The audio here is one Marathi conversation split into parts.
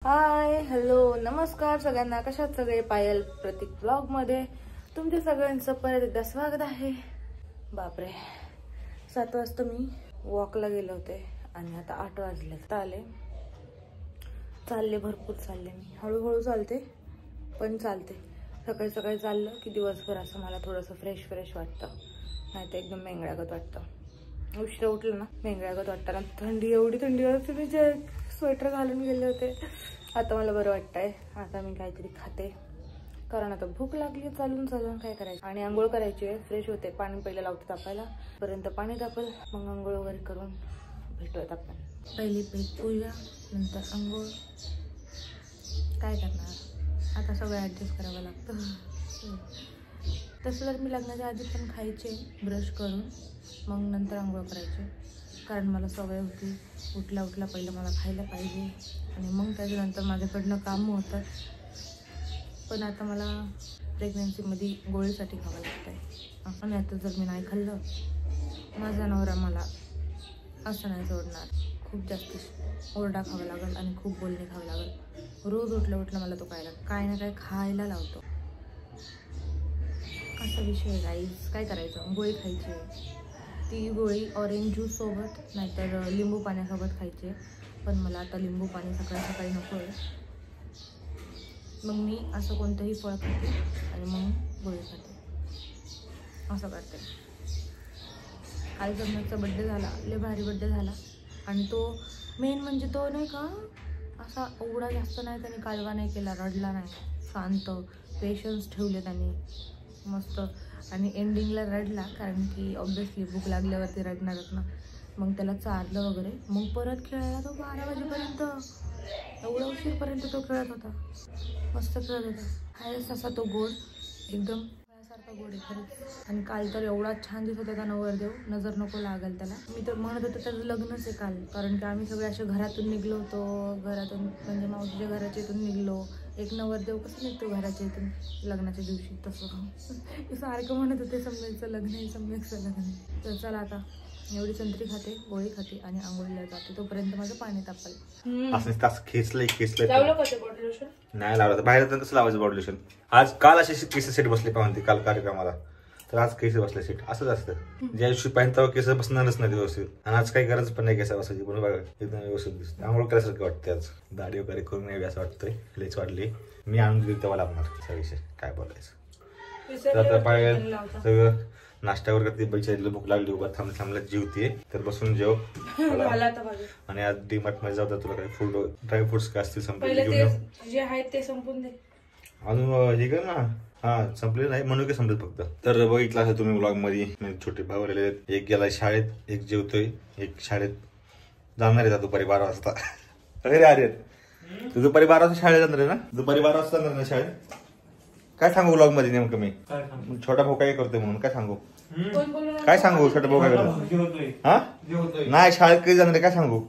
हाय हॅलो नमस्कार सगळ्यांना, कशात सगळे? पायल प्रतीक ब्लॉग मध्ये तुमच्या सगळ्यांचं परत एकदा स्वागत आहे. बापरे, 7 वाजता मी वॉकला गेले होते आणि आता 8 वाजले. चालले भरपूर चालले. मी हळूहळू चालते पण चालते. सकाळी सकाळी चाललं की दिवसभर असं मला थोडंसं फ्रेश वाटतं, नाही तर एकदम मेंगळ्यागत वाटतं. उशिरा उठलं ना मेंगळ्यागत वाटतं. ना थंडी, एवढी थंडी होती मी जे स्वेटर घालून गेले होते. आता मला बरं वाटतंय. आता मी काहीतरी खाते कारण आता भूक लागली. चालून काय करायचं. आणि आंघोळ करायची आहे. फ्रेश होते. पाणी पहिलं लावते तापायला, पर्यंत पाणी तापल, मग आंघोळ वगैरे करून भेटूयात आपण. पहिली पेट पूजा, नंतर आंघोळ. काय करणार आता, सगळं ॲडजस्ट करावं लागतं. तसं तर मी लग्नाच्या आधी पण खायचे ब्रश करून, मग नंतर आंघोळ करायचे. कारण मला सवय होती उठल्या पहिलं मला खायला पाहिजे आणि मग त्याच्यानंतर माझ्याकडनं कामं होतात. पण आता मला प्रेग्नन्सीमध्ये गोळीसाठी खावं लागतं आहे. आणि आता जर मी नाही खाल्लं, माझा नवरा मला असं नाही सोडणार. खूप जास्त ओरडा खावा लागेल आणि खूप बोलणे खावं लागेल. रोज उठलं मला तो काय ना काय खायला लावतो. असा विषय आहे गाईज. काय करायचं, गोळी खायची. ती गोळी ऑरेंज ज्यूस सोबत नाहीतर लिंबू पाण्यासोबत खायची. पण मला आता लिंबू पाणी सकाळी नको आहे. मग मी असं कोणतंही फळ खाते आणि मग गोळी खाते, असं करते. आई जगन्नाथचा बड्डे झाला, लय भारी बड्डे झाला. आणि तो मेन म्हणजे तो नाही का असा एवढा जास्त नाही त्याने कालवा नाही केला, रडला नाही, शांत पेशन्स ठेवले त्यांनी मस्त. आणि एंडिंगला रडला कारण की ऑब्विसली भूक लागल्यावरती रडणारच ना. मग त्याला चारलं वगैरे, मग परत खेळायला तो 12 वाजेपर्यंत, एवढा उशीरपर्यंत तो खेळत होता. मस्त खेळत होता. हायच असा तो गोड, एकदम सारखा गोड आहे खरंच. आणि काल तर एवढा छान दिसत होता नवरदेव, नजर नको लागेल त्याला. मी तर म्हणत होते त्याचं लग्नच आहे काल, कारण की आम्ही सगळे असे घरातून निघलो होतो. घरातून म्हणजे मावशीच्या घराच्या इथून निघलो. एक नवरदेव कसं निघतो घराच्या इथून लग्नाच्या दिवशी, तसं सारखं म्हणत होते सम्यकचं लग्न आहे, सम्यकचं लग्न आहे. तर चला आता एवढी संत्री खाते, गोळी खाते आणि आंघोळीला जाते. तोपर्यंत माझं पाणी तापलं. असं तास खेचलंय नाही लावलं. बाहेर कसं लावायचं बॉडी लोशन. काल असे केस सेट बसले पाहून काल कार्यक्रमाला, तर आज केस बसले सेट. असंच असतं, ज्या दिवशी पाहिजे तेव्हा केस बसणारच नाही व्यवस्थित. आणि आज काही गरज पण नाही केस बसायची, पण बघा एकदम व्यवस्थित दिसते. आंघोळ करायसारखं वाटते. आज दाढी वगैरे करून यावी असं वाटतंय. लेच वाढली. मी आणून दिली तेव्हा लागणार असा विषय. काय बोलायचं. तर आता पाहिजे सगळं नाश्त्यावर करते. बैच्या भूक लागली, उभा थांबल्या जेवते. तर बसून जेव. आणि आज डीमार्ट मध्ये जाऊ. तुला काही फूड ड्रायफ्रुट्स काय असतील संपले जे आहेत ते संपून दे. अजून हे कर ना. हा संपले नाही म्हणून की संपले फक्त. तर बघितलं असं तुम्ही ब्लॉग मध्ये छोटे भाऊ आलेले आहेत. एक गेला शाळेत, एक जेवतोय, एक शाळेत जाणार आहे दुपारी 12 वाजता. अरे तू दुपारी 12 वाजता शाळेत जाणार आहे ना? दुपारी 12 वाजता जाणार ना शाळेत? काय सांगू ब्लॉग मध्ये नेमकं मी? छोटा भाऊ काय करतोय म्हणून काय सांगू? काय सांगू छोटा भाऊ काय करतोय? हा नाही, शाळेत कधी जाणार आहे काय सांगू?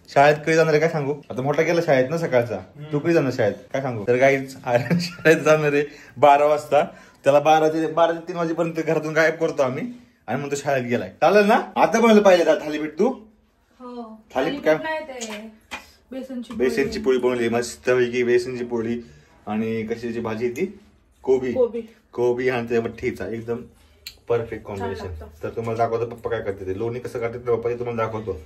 शाळेत कधी जाणार आहे काय सांगू? आता मोठा गेला शाळेत ना सकाळचा. तू कधी जाणार शाळेत काय सांगू? तर काही शाळेत जाणार आहे 12 वाजता. त्याला 12 ते 3 वाजेपर्यंत घरातून गायब करतो आम्ही आणि म्हणतो शाळेत गेलाय. चालेल ना? आता बनवलं पाहिजे का थालीपीठ? तू थालीपीठ काय? बेसनची पोळी बनवली मस्तपैकी. बेसनची पोळी आणि कशाची भाजी ती कोबी आणि त्या ठेचा, एकदम परफेक्ट कॉम्बिनेशन. तर तुम्हाला दाखवतो पप्पा काय करते ते. लोणी कसं करते पप्पा ते तुम्हाला दाखवतो.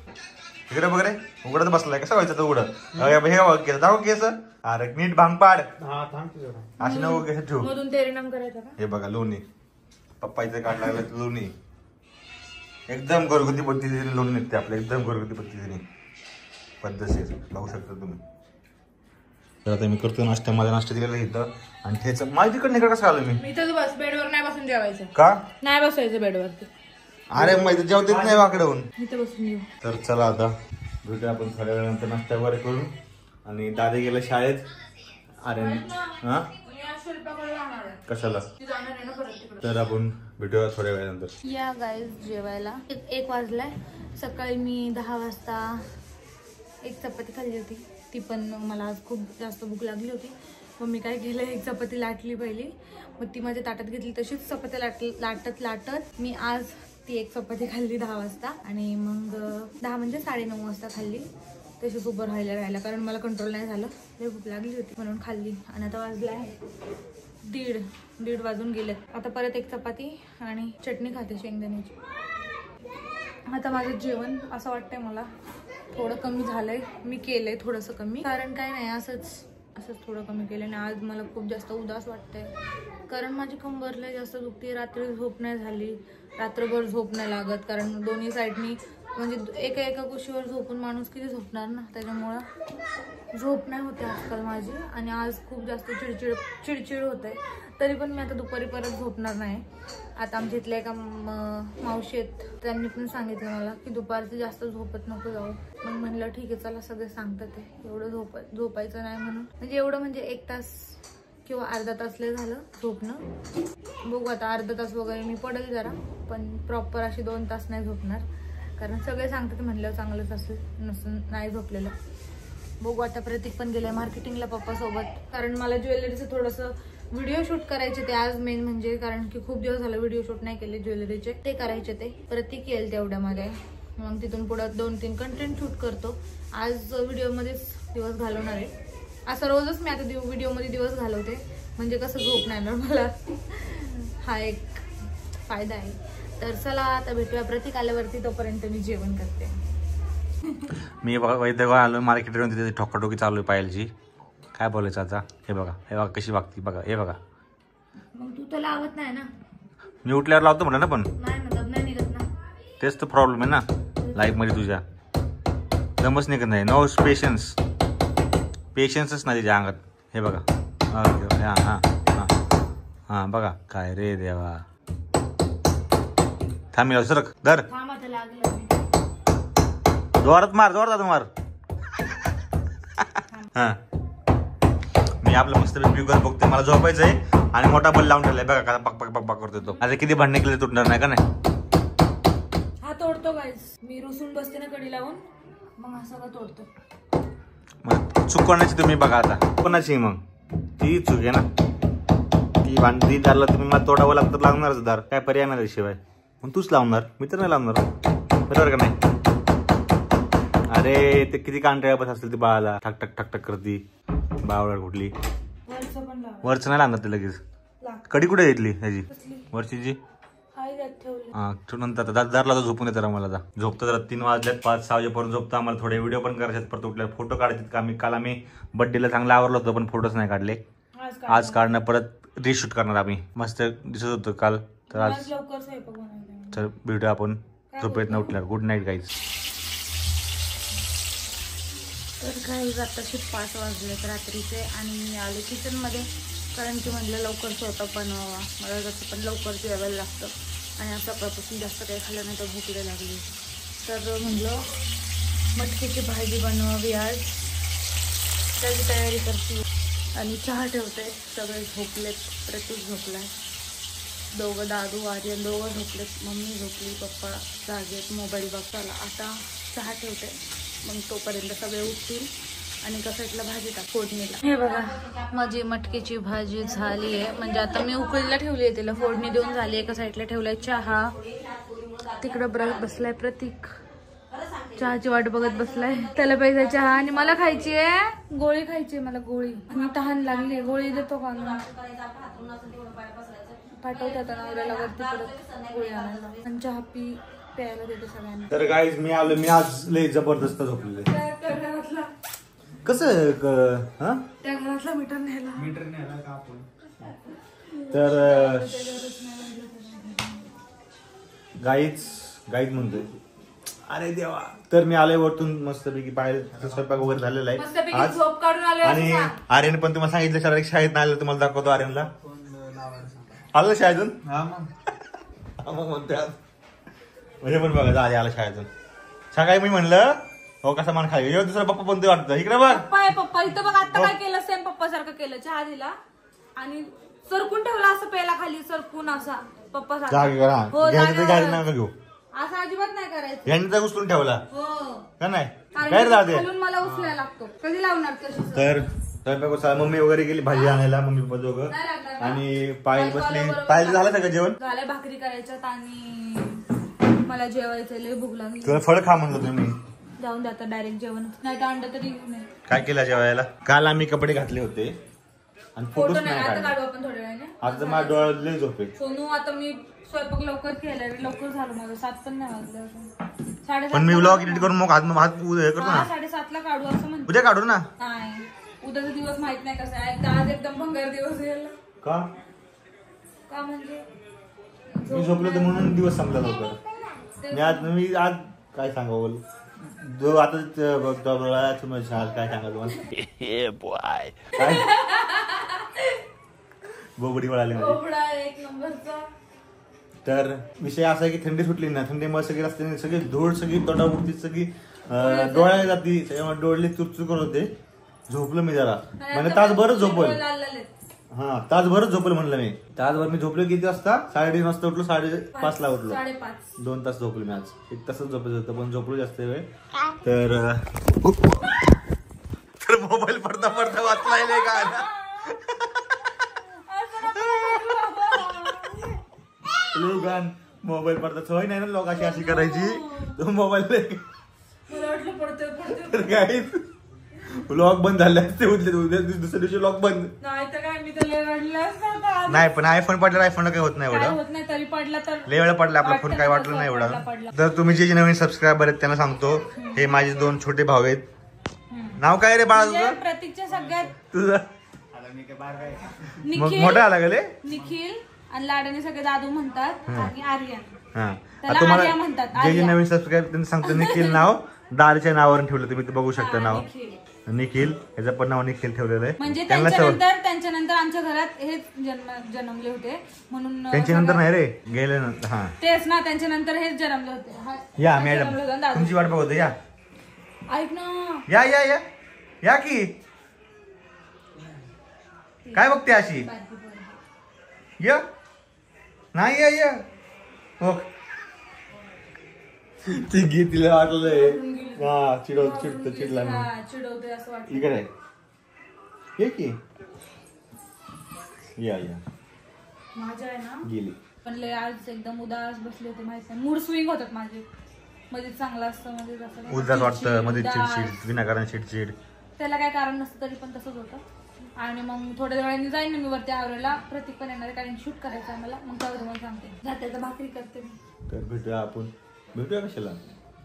इकडे वगैरे उघडत बसलाय. कसं व्हायचं तो उघडत? हे दाखव केस. अरे नीट भांग पाड. अशी नको केस ठेवू. हे बघा लोणी पप्पा इथे काढला लोणी. एकदम घरगुती पद्धतीने लोणी निघते आपल्या. एकदम घरगुती पद्धतशीर लावू शकता तुम्ही. तर आता मी करतो नाश्ता. माझा नाश्ता दिलेला इथं. आणि ठेचा माझ्या तिकडे कसं आलो मी? बेडवर नाही बसून जेवायचं का? नाही बसायचं बेडवरती. अरे मग इथं जेवतेच नाही वाकडवून. इथे बसून येऊ. तर चला आता भेटूया आपण थोड्या वेळानंतर नाश्ता वगैरे करून. आणि दादा गेला शाळेत. अरे हा कशाला? तर आपण भेटूया थोड्या वेळानंतर. या गाईज जेवायला 1 वाजलाय. सकाळी मी 10 वाजता एक चपाती खाल्ली होती. ती पण मला आज खूप जास्त भूक लागली होती. मग मी काय केलं, एक चपाती लाटली पहिली. मग ती माझ्या ताटात घेतली. तशीच चपाती लाटत मी आज ती एक चपाती खाल्ली 10 वाजता. आणि मग 10 म्हणजे 9:30 वाजता खाल्ली. तशीच उभं राहायला कारण मला कंट्रोल नाही झालं. लई भूक लागली होती म्हणून खाल्ली. आणि आता वाजले आहे 1:30 वाजून गेले. आता परत एक चपाती आणि चटणी खाते शेंगदाण्याची. आता माझं जेवण असं वाटतंय मला थोडं कमी झालंय. मी केलंय थोडंसं कमी, कारण काय नाही असंच थोडं कमी केलं. आणि आज मला खूप जास्त उदास वाटतंय कारण माझी कंबर लय जास्त दुखते. रात्री झोप नाही झाली, रात्रभर झोप नाही लागत. कारण दोन्ही साईडनी म्हणजे एका कुशीवर झोपून माणूस किती झोपणार ना, त्याच्यामुळं झोप नाही होते आजकाल माझी. आणि आज खूप जास्त चिडचिड होत आहे. तरी पण मी आता दुपारी परत झोपणार नाही. आता आमच्या इथल्या एका मावशी आहेत, त्यांनी पण सांगितलं मला की दुपारची जास्त झोपत नको जाऊ. मग म्हणलं ठीक आहे चला, सगळे सांगतात ते एवढं झोपायचं नाही म्हणून. म्हणजे एवढं म्हणजे 1 तास किंवा अर्धा तास लय झालं झोपणं. बघू आता अर्धा तास वगैरे मी पडेल जरा, पण प्रॉपर अशी 2 तास नाही झोपणार. कारण सगळे सांगतात म्हणलं चांगलंच असेल, नसून नाही झोपलेलं. बघू आता. प्रतीक पण गेलाय मार्केटिंगला पप्पासोबत, कारण मला ज्वेलरीचं थोडंसं व्हिडिओ शूट करायचे ते आज मेन म्हणजे. कारण की खूप दिवस झालं व्हिडिओ शूट नाही केले ज्वेलरीचे, ते करायचे. ते प्रतीक येईल तेवढ्यामध्ये, मग तिथून पुढे 2-3 कंटेंट शूट करतो. आज व्हिडिओमध्येच दिवस घालवणार आहे. असं रोजच मी आता व्हिडिओमध्ये दिवस घालवते, म्हणजे कसं झोप नाही ना मला. हा एक फायदा आहे. तर चला आता भेटूया प्रतीक आल्यावरती, तोपर्यंत मी जेवण करते. मी वैद्यगाव आलो मार्केटवरून, तिथे ठोकाठोकी चालू आहे पायलची. काय बोलायचं आता. हे बघा कशी वागती बघा. हे बघा, मग तू तर लावत नाही ना. मी उठल्यावर लावतो म्हणलं ना, पण नाही मतलब नाही निघत ना. तेच तर प्रॉब्लेम आहे ना लाईफ मध्ये तुझ्या. दमच निघत नाही. नो पेशन्सच नाही तिच्या अंगात. हे बघा. हा बघा काय रे देवा. थांब सरक धर. जोरात मार. हा मी आपलं मस्त घर बघतोय. मला झोपायचंय आणि मोठा बल लावून ठेवलाय बघा का पक करतोय तो. आता किती भांडणे केले तुटणार नाही का नाही. हा तोडतो गाईस. मी रुसून बसते ना कडी लावून, मग असं का तोडतो. मग चूक कोणाची तुम्ही बघा आता. कोणाची मग ती चूक आहे ना. ती भांडी दारला तुम्ही मला तोडावं लागतं, लागणारच दार. काय पर्याय नाही शिवाय. मग तूच लावणार, मी तर नाही लावणार. बरोबर का नाही. अरे ते किती कांटाळ्या बस असतील ती बाळाला. ठक करती बावळ कुठली. वरच नाही लागणार ते लगेच. कडी कुठे घेतली ह्याची वरची. हा नंतर दारला तर झोपून येतं मला. झोपतं जरा 3 वाजल्यात, 5-6 वाजेपर्यंत झोपतं. आम्हाला थोडे व्हिडिओ पण करायचे परत उठल्या. फोटो काढायचे का. काल आम्ही बर्थडेला चांगलं आवरलं होतं, पण फोटोच नाही काढले. आज काढणं, परत रिशूट करणार आम्ही. मस्त दिसत होतं काल. तर आज तर भेटूया आपण झोपेत न उठल्यावर. Good night guys. तर काही आताशी 5 वाजलेत रात्रीचे आणि मी आले किचनमध्ये, कारण की म्हणलं लवकर स्वयंपाक बनवावा. मला जसं पण लवकर जेवायला लागतं आणि आज सकाळपासून जास्त काही खाल्लं नाही तर भूक लागली. तर म्हणलं मटकीची भाजी बनवावी आज, त्याची तयारी करते. आणि चहा ठेवते. सगळे झोपलेत. प्रतीक झोपलाय, दोघं दादू आर्यन दोघं झोपलेत, मम्मी झोपली, पप्पा जागेत मोबाईल बघताला. आता चहा ठेवते, मग तोपर्यंत सगळे उठतील आणि एका साईडला भाजी टाक फोडणीला. हे बघा माझी मटकीची भाजी झाली आहे. म्हणजे आता मी उकळीला ठेवली आहे, तिला फोडणी देऊन झाली. एका साईडला ठेवलाय चहा. तिकडं बसलाय प्रतीक, चहाची वाट बघत बसलाय. त्याला पाहिजे चहा आणि मला खायची आहे गोळी. खायची मला गोळी. आणि तहान लागली. गोळी देतो का पाठवते आता नवऱ्याला वरती परत गोळी आणायला. आणि चहा प्यायला देते सगळ्यांना. तर गाईज मी आलो. मी आज लय जबरदस्त झोपलेले. कसं त्या घरातला मीटर न्यायला का आपण. तर गाईज म्हणतोय. अरे देवा. तर मी आलोय वरतून मस्तपैकी. बाहेर स्वयंपाक वगैरे झालेला आहे आज. आणि आर्यन पण तुम्हाला सांगितलं शाळेत नाही आलं, तुम्हाला दाखवतो आर्यनला. आलं शाळेतून. मग म्हणतोय म्हणजे पण बघा आले आला शाळेतून. सकाळी मी म्हणलं हो कसा मान खाली. दुसरा पप्पा पण ते वाटतं. इकडे बघ पप्पा इथं बघ. आता काय केलं सेम पप्पा सारखं केलं. चहा दिला आणि सरकून ठेवला असं प्यायला खाली. सरकून असा पप्पा नका घेऊ. असं अजिबात नाही करायचं. यांनी तर उचलून ठेवला का नाही. काय जाते मला उचलायला लागतो. कधी लावणार तर स्वयंपाक मम्मी वगैरे गेली भाजी आणायला. मम्मी पप्पा दोघं. आणि पायल बसली. पायल झालं सगळं जेवण झालंय. भाकरी करायच्यात आणि मला जेवायचं लय भूक लागली. तुला फळ खा म्हणलं तुम्ही. जाऊन दे आता डायरेक्ट जेवण, नाही तर अंड तरी नाही. काय केलं जेवायला? काल आम्ही कपडे घातले होते आणि फोटोच नाही आता काढले. काढू आपण थोड्या वेळाने. आता तर माझ्या डोळ्यात झोपे. सोनू आता मी स्वयंपाक लवकर केलाय, लवकर झालं माझं, 7 पण नाही वाजले अजून. 7:30 पण मी व्लॉग एडिट करून मग हात उद्या करतो ना. 7:30 काढू असं म्हणतो. उद्या काढू ना. नाही उद्याचा दिवस माहित नाही कसा आहे, आज एकदम भंगार दिवस गेला. का म्हणजे मी झोपलो तर म्हणून दिवस संपला लवकर. मी आज काय सांगा बोल जो आता तुम्ही काय सांगा तुम्हाला काय बोबडी वळाली माझी. एक नंबरचा. तर विषय असा आहे की थंडी सुटली ना, थंडीमुळे सगळी रस्त्याने सगळी धूळ सगळी तोंडावरती सगळी डोळ्याला जाती, त्यामुळे डोळे चुरचुर होते. झोपलो मी जरा म्हणजे तासभरच झोपल. हा तासभरच झोपल म्हणलं मी. तासभर मी झोपलो किती वाजता? 3:30 वाजता उठलो, 5:30ला उठलो. 2 तास झोपलो मी आज. 1 तासच झोपायचं होतं पण झोपलो जास्त वेळ. तर मोबाईल पडता पडता वाचलाय का गाण मोबाईल पडता सवय नाही ना लोकांची अशी करायची. तो मोबाईल काय व्लॉग बंद झाले असते, उद्या दुसऱ्या दिवशी व्लॉग बंद. नाही पण आयफोन पडला, आयफोनला काही होत नाही एवढं, तरी पडला तर लय वेळा पडला आपला फोन, काय वाटलं नाही एवढं. तर तुम्ही जे नवीन सबस्क्रायबर आहेत त्यांना सांगतो, हे माझे 2 छोटे भाऊ आहेत. नाव काय रे बाळा तुझं? प्रतीकच्या सगळ्यात तुझं मोठा आला गेले निखिल आणि लाडाने सगळे दादू म्हणतात आणि आर्यन. हा तुम्हाला जे नवीन सबस्क्राईब त्यांना सांगतो, निखिल नाव दारच्या नावावरून ठेवलं, तुम्ही बघू शकता नाव निखिल, याचं पण नाव निखिल ठेवलेलं आहे. म्हणजे त्यांच्यानंतर आमच्या घरात हे जन्मले होते म्हणून. त्यांच्यानंतर नाही रे गेले नंतर. हा तेच ना, त्यांच्यानंतर हेच जन्मले होते. या मॅडम तुमची वाट बघतो, या ऐक ना, या या या या की काय बघते अशी? या नाही या या हो ती घे, तिला वाटलंय हा चिडला चिडवते असं वाटतं. इकडे ये की या या माझ्या आहे ना गेली. पण लय आज एकदम उदास बसले होते, माहिती नाही, मूड स्विंग होतात माझे. मध्ये चांगलं असतं, मध्ये असं उदास वाटतं, मध्ये चिडचिड विनाकारण चिडचिड. त्याला काय कारण नसतं तरी पण तसंच होतं. आणि मग थोड्या वेळाने जाईन ना मी वरती आवरायला, प्रतीक पण येणार आहे कारण शूट करायचं आहे मला. मग तेव्हा तुम्हाला सांगते, जात्याचं भाकरी करते मी. तर भेटूया आपण, भेटूया कशाला,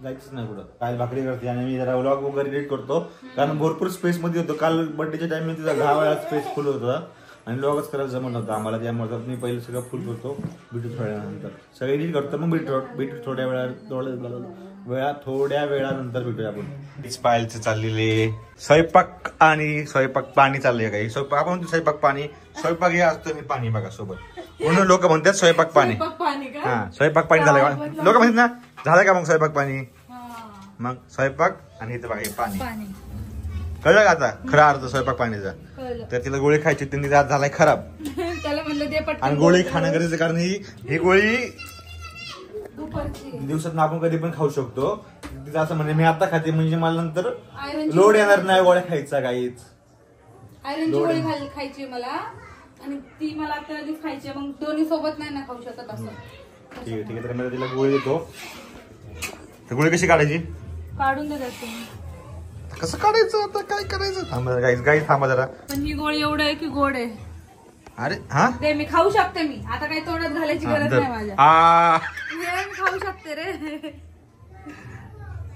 जायचंच नाही कुठं. काय भाकरी करते आणि मी जरा व्लॉग वगैरे एडिट करतो कारण भरपूर स्पेस मध्ये होतो. काल बर्थडेच्या टाइम तिचा 10 वेळा स्पेस फुल होता आणि व्लॉगच करायला जमत नव्हतं आम्हाला, त्यामुळे मी पहिले सगळं फुल करतो, भेटू थोड्या वेळानंतर. सगळं एडिट करतो मग भेटू थोड्या वेळानंतर भेटूया आपण. पायलचं चाललेले स्वयंपाक आणि स्वयंपाक पाणी चाललंय काही. स्वयंपाक आपण म्हणतो स्वयंपाक पाणी, स्वयंपाक हे असतं मी पाणी बघा सोबत, म्हणून लोक म्हणतात स्वयंपाक पाणी. हा स्वयंपाक पाणी झालं का लोक म्हणतात ना, झालं का मग स्वयंपाक पाणी? मग स्वयंपाक आणि इथं बघा पाणी. कळलं का आता खरा अर्थ स्वयंपाक पाणीचा? तर तिला गोळी खायची, त्यांनी झालाय खराब. त्याला म्हणलं ते पटकन आणि गोळी खाणं गरजेचं, कारण ही गोळी दिवसात आपण कधी पण खाऊ शकतो. तिचं असं म्हणजे मी आता खाते म्हणजे मला नंतर लोड येणार नाही गोळ्या खायचा काहीच. आयरनची गोळी खायची मला आणि ती मला आता लगेच खायची, मग दोन्ही सोबत नाही ना खाऊ शकत असं. ठीक आहे ठीक आहे. तर मी तिला गोळी देतो. तर गोळी कशी काढायची? काढून देतात. कसं काढायचं आता, काय करायचं? थांबा गाईस थांबा जरा. पण ही गोळी एवढं आहे की गोड आहे. अरे हा ते मी खाऊ शकते, मी आता काही तोंडात घालायची गरज नाही माझ्या. मी खाऊ शकते रे,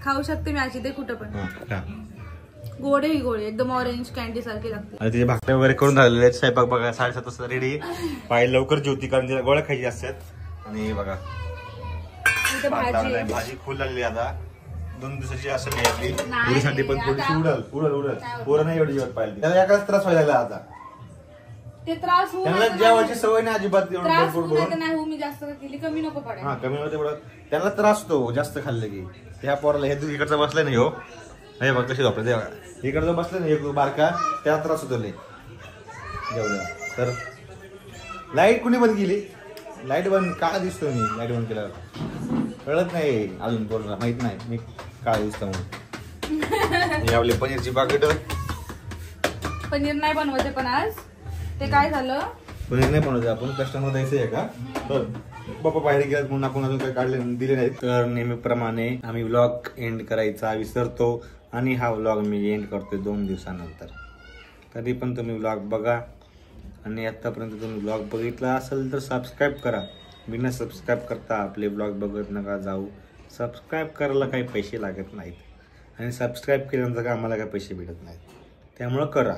खाऊ शकते मी अशी, ते कुठं पण. गोड ही गोळी एकदम ऑरेंज कॅन्डी सारखी लागते. आणि तिचे भाकऱ्या वगैरे करून झालेले आहेत. स्वयंपाक बघा 7:30 वाजता रेडी. पाय लवकर जेवती कारण तिला गोळ्या खायची असतात. आणि बघा भाजी फुल लागली आता 2 दिवसाची असं मिळाली. पुरीसाठी पण थोडीशी उडल पोरं नाही एवढी जेवत पाहिजे. त्याला एकाच त्रास व्हायला लागला आता. ते त्रास त्यांना जेवायची सवय नाही अजिबात. नाही मी जास्त केली, कमी नको पडाय. हा कमी होते एवढं त्यांना त्रास होतो जास्त खाल्लं की. त्या पोराला हे इकडचं बसलं नाही हो, हे बघ कशी झोपलं तेव्हा. इकडचं बसलं नाही एक बारका, त्याला त्रास होतो लय जेवढ्या. तर लाईट कुणी बंद केली? लाईट बंद का दिसतो मी? लाईट बंद केल्यावर कळत नाही अजून पोराला, माहित नाही मी काय दिसतो म्हणून. आपली पनीरची पाकिट. पनीर नाही बनवायचे पण आज ते काय झालं, पनीर नाही बनवते आपण, कस्टमर द्यायचं आहे का? बाबा बाहेर गेलात म्हणून आपण अजून काही काढले दिले नाहीत. तर नेहमीप्रमाणे आम्ही व्लॉग एंड करायचा विसरतो आणि हा व्लॉग मी एंड करतोय 2 दिवसानंतर. तरी पण तुम्ही व्लॉग बघा आणि आतापर्यंत तुम्ही व्लॉग बघितला असेल तर सबस्क्राईब करा. बिना सबस्क्राईब करता आपले व्लॉग बघत नका जाऊ. सबस्क्राईब करायला काही पैसे लागत नाहीत आणि सबस्क्राईब केल्यानंतर का आम्हाला काही पैसे भेटत नाहीत. त्यामुळं करा,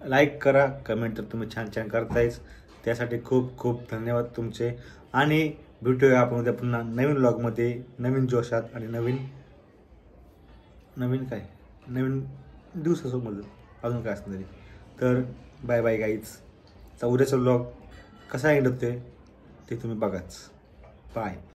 लाईक करा, कमेंट तर तुम्ही छान छान करतायच, त्यासाठी खूप खूप धन्यवाद तुमचे. आणि भेटूया आपण उद्या पुन्हा नवीन व्लॉगमध्ये, नवीन जोशात आणि नवीन दिवसासोबत अजून काय असणार तरी. तर बाय बाय गाईज. उद्याचा व्लॉग कसा एंड होते ते तुम्ही बघाच. बाय.